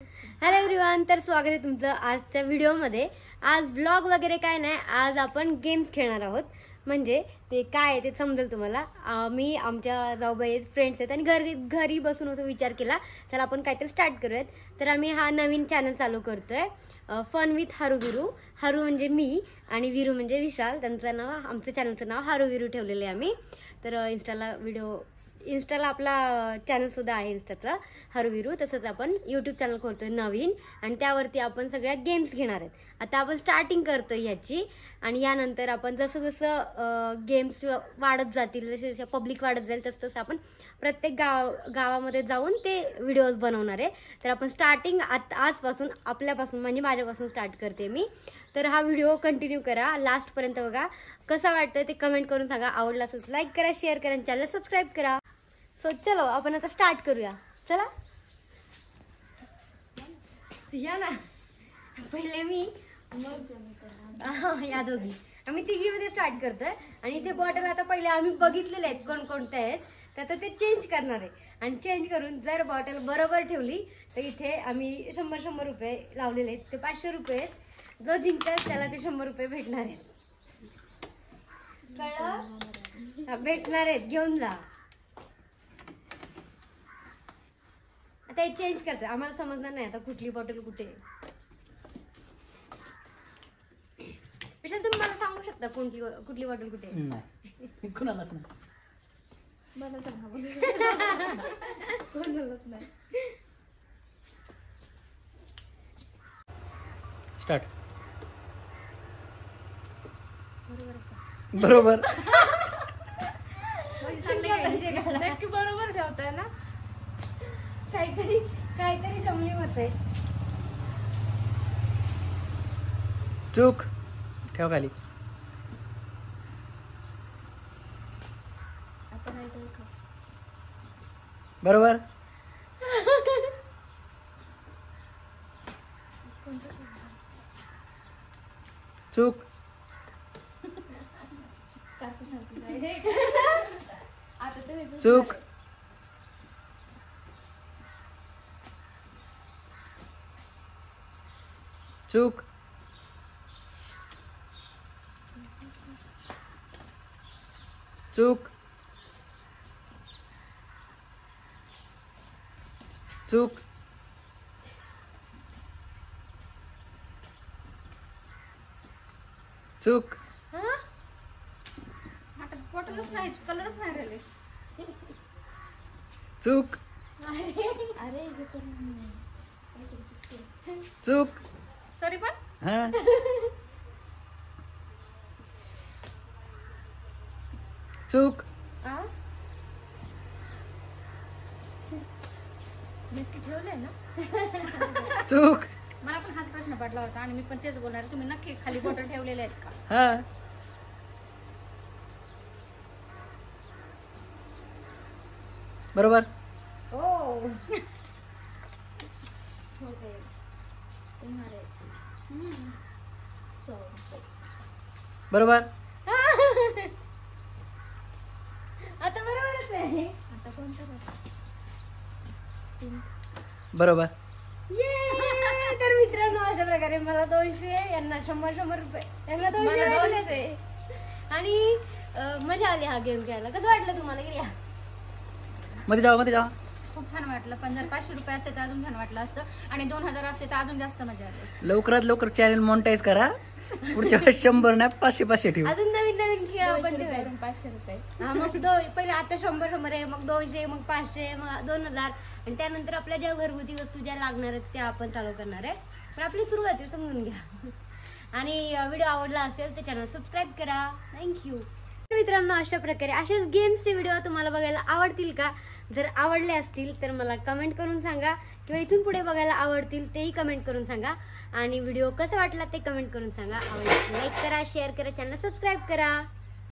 Hello everyone, तर स्वागत आहे तुमचं आजच्या व्हिडिओमध्ये। आज ब्लॉग वगैरे काय नाही, आज आपण गेम्स खेळणार आहोत। म्हणजे ते काय आहे ते समजेल तुम्हाला। मी आमच्या जाऊबाई फ्रेंड्स आहेत आणि घरी बसून असं विचार केला चला आपण काहीतरी स्टार्ट करूयात। तर आम्ही हा नवीन चॅनल चालू करतोय, फन विथ हारू विरू। हारू म्हणजे मी आणि विरू म्हणजे विशाल, त्यांचं नाव, आमच्या चॅनलचं नाव हारू विरू ठेवलेलं आहे आम्ही। तर इंस्टाला आपला चॅनल सुद्धा आहे इंस्टाचा हारू विरू। तसंच आपण यूट्यूब चॅनल खोलतोय नवीन आणि त्यावरती आपण सगळ्या गेम्स घेणार आहेत। आता आपण स्टार्टिंग करतोय ह्याची आणि यानंतर आपण जसं जसं गेम्स वाढत जातील, जसे जसे पब्लिक वाढत जाईल तसं तसं आपण प्रत्येक गावामध्ये जाऊन ते व्हिडिओज बनवणार आहे। तर आपण स्टार्टिंग आजपासून आपल्यापासून म्हणजे माझ्यापासून स्टार्ट करते मी। तर हा व्हिडिओ कंटिन्यू करा, लास्टपर्यंत बघा। कसा वाटतंय ते कमेंट करून सांगा। आवडला असेल लाईक करा, शेअर करा, चॅनल सबस्क्राईब करा। सो चलो आपण आता स्टार्ट करूया। चला या ना, पहिले मी या दोघी आम्ही तिघीमध्ये स्टार्ट करतोय आणि ते बॉटल आता पहिले आम्ही बघितलेले आहेत कोणकोणते आहेत, तर आता ते चेंज करणार आहे आणि चेंज करून जर बॉटल बरोबर ठेवली तर इथे आम्ही 100 रुपये लावलेले आहेत, ते 500 रुपये आहेत। जो जिंकतात त्याला ते 100 रुपये भेटणार आहेत, कळलं? भेटणार आहेत, घेऊन जा। आता हे चेंज करते, आम्हाला समजणार नाही आता कुठली बॉटल कुठे। विशाल तुम्ही मला सांगू शकता कुठली बॉटल कुठे? नाही, कुणालाच नाही, मला सांगा कोणालाच नाही। स्टार्ट। बरोबर नक्की बरोबर ठेवताय ना? काहीतरी जमली होते। चूक ठेव खाली। बरोबर चूक चूक चूक चूक चूक चूक बॉटलच नाही, कलरच नाही राहिले। चूक अरे चूक तरी पण हा चूक नक्की ठेवलंय ना? चूक मला पण हाच प्रश्न पडला होता आणि मी पण तेच बोलणार, तुम्ही नक्की खाली बॉटल ठेवलेले आहेत का? हा बरोबर। ओ बरोबर आता बरोबरच आहे। आता कोणतं बरोबर। तर मित्रांनो अशा प्रकारे मला 200, यांना 100 रुपये, यांना 200 आणि मजा आली हा गेम खेळायला। कसं वाटलं तुम्हाला? गेल्या मध्ये जावा। खूप छान वाटलं, पण जर 500 रुपये असते तर अजून छान वाटलं असतं आणि 2000 असते तर अजून जास्त मजा आली असती। लवकरात लवकर चॅनल मॉनिटाईज करा, पुढच्या वेळेस 100 नाही 500 ठेवू। अजून नवीन खेळ आपण ठेवूया। 500 रुपये हा, मग पहिले आता 100 आहे, मग 200, मग 500, मग 2000 आणि त्यानंतर आपल्या ज्या घरगुती वस्तू ज्या लागणार आहेत त्या आपण चालू करणार आहे। पण आपली सुरुवात आहे, समजून घ्या। आणि व्हिडिओ आवडला असेल तर चॅनल सबस्क्राईब करा। थँक्यू मित्रांनो। अशा प्रकारे असेच गेम्सचे व्हिडिओ तुम्हाला बघायला आवडतील का? जर आवडले असतील तर मला कमेंट करून सांगा, किंवा इथून पुढे बघायला आवडतील तेही कमेंट करून सांगा। आणि व्हिडिओ कसा वाटला ते कमेंट करून सांगा। आवडल्यास लाईक करा, शेअर करा, चॅनल सबस्क्राईब करा।